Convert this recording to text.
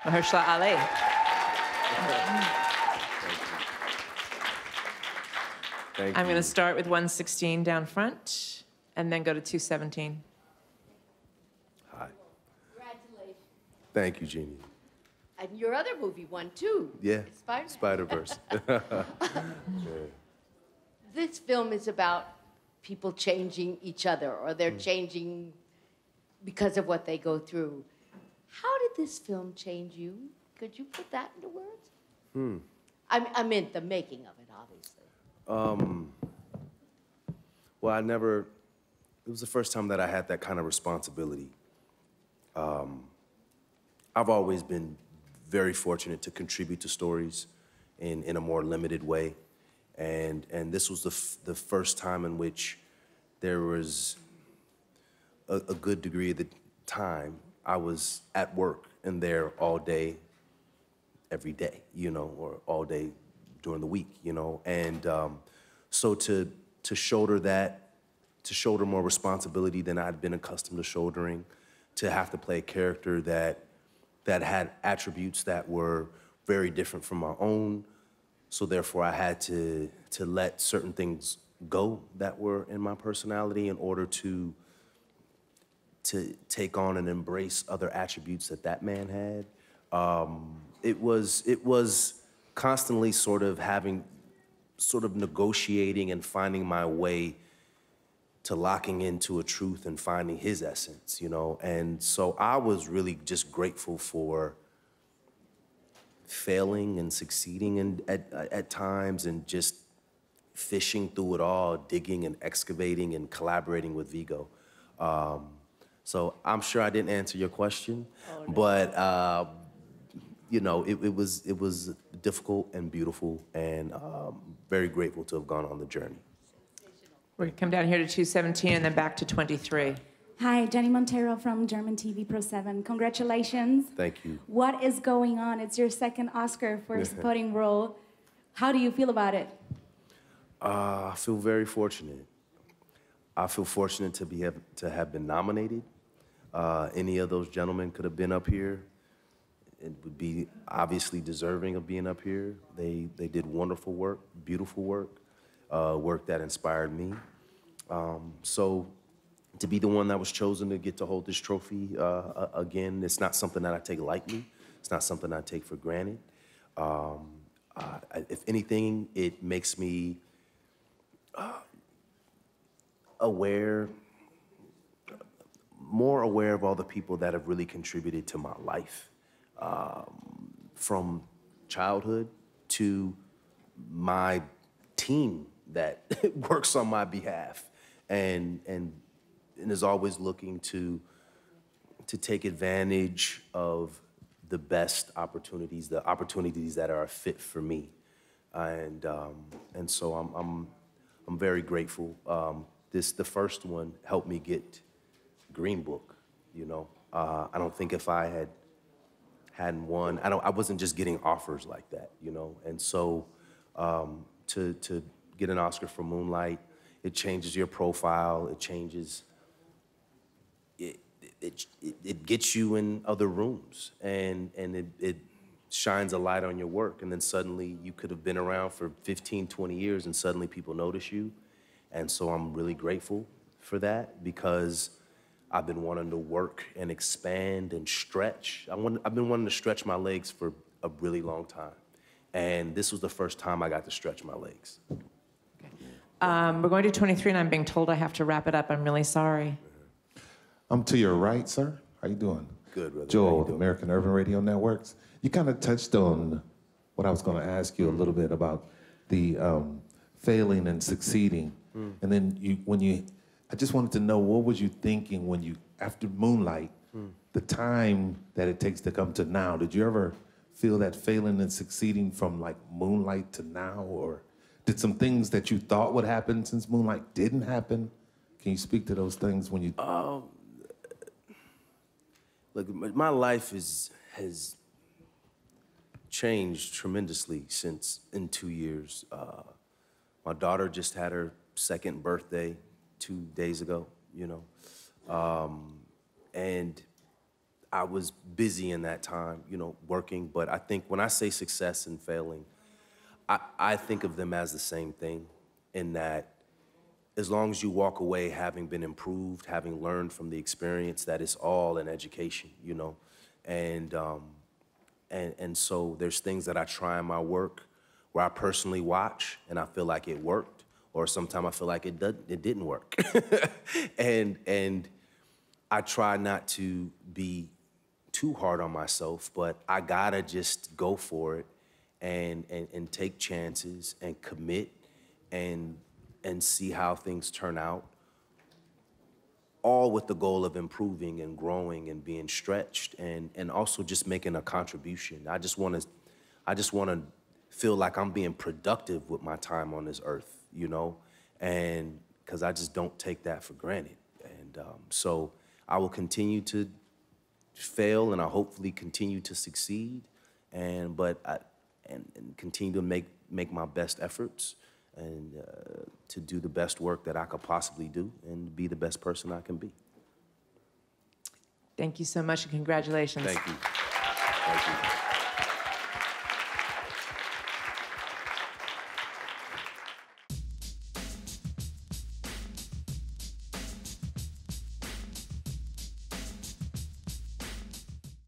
Mahershala Ali. Thank I'm you. going to start with 116 down front and then go to 217. Hi. Congratulations. Thank you, Jeannie. And your other movie won too. Yeah, Spider-Man. Spider-Verse. This film is about people changing each other, or they're changing because of what they go through. How did this film change you? Could you put that into words? I meant the making of it, obviously. Well, it was the first time that I had that kind of responsibility. I've always been very fortunate to contribute to stories in a more limited way. And this was the first time in which there was a good degree of the time I was at work and there all day, every day, or all day during the week, And so to shoulder that, to shoulder more responsibility than I'd been accustomed to shouldering, to have to play a character that had attributes that were very different from my own. So therefore I had to let certain things go that were in my personality in order to take on and embrace other attributes that man had. It was constantly sort of negotiating and finding my way to locking into a truth and finding his essence, And so I was really just grateful for failing and succeeding at times and just fishing through it all, digging and excavating and collaborating with Vigo. So I'm sure I didn't answer your question, but it was difficult and beautiful, and very grateful to have gone on the journey. We're going to come down here to 217 and then back to 23. Hi, Jenny Montero from German TV Pro 7. Congratulations. Thank you. What is going on? It's your second Oscar for a supporting role. How do you feel about it? I feel very fortunate. I feel fortunate to have been nominated. Any of those gentlemen could have been up here. It would be obviously deserving of being up here. They did wonderful work, beautiful work, work that inspired me. So to be the one that was chosen to get to hold this trophy again, it's not something that I take lightly. It's not something I take for granted. If anything, it makes me more aware of all the people that have really contributed to my life, from childhood to my team that works on my behalf and is always looking to take advantage of the best opportunities, the opportunities that are a fit for me, and so I'm very grateful. The first one helped me get Green Book, I don't think if I hadn't won, I wasn't just getting offers like that, And so to get an Oscar for Moonlight, it changes your profile, it changes, it gets you in other rooms, and it shines a light on your work, and then suddenly you could have been around for 15, 20 years and suddenly people notice you. And so I'm really grateful for that, because I've been wanting to work and expand and stretch. I've been wanting to stretch my legs for a really long time. And this was the first time I got to stretch my legs. We're going to 23, and I'm being told I have to wrap it up. I'm really sorry. I'm to your right, sir. How you doing? Good, brother. Joel, the American Urban Radio Networks. You kind of touched on what I was going to ask you a little bit about the failing and succeeding. And then I just wanted to know, what was you thinking when you, after Moonlight, the time that it takes to come to now? Did you ever feel that failing and succeeding from like Moonlight to now? Or did some things that you thought would happen since Moonlight didn't happen? Can you speak to those things when you... Look, my life has changed tremendously since in 2 years. My daughter just had her second birthday 2 days ago, and I was busy in that time, you know, working. But I think when I say success and failing, I think of them as the same thing, in that as long as you walk away having been improved, having learned from the experience, that it's all an education, you know. And so there's things that I try in my work where I personally watch and I feel like it worked, or sometimes I feel like it didn't work. and I try not to be too hard on myself, but I gotta just go for it and take chances and commit and see how things turn out, all with the goal of improving and growing and being stretched and also just making a contribution. I just wanna feel like I'm being productive with my time on this earth, you know? And because I just don't take that for granted. And so I will continue to fail and I'll hopefully continue to succeed, and continue to make my best efforts and to do the best work that I could possibly do and be the best person I can be. Thank you so much and congratulations. Thank you. Thank you.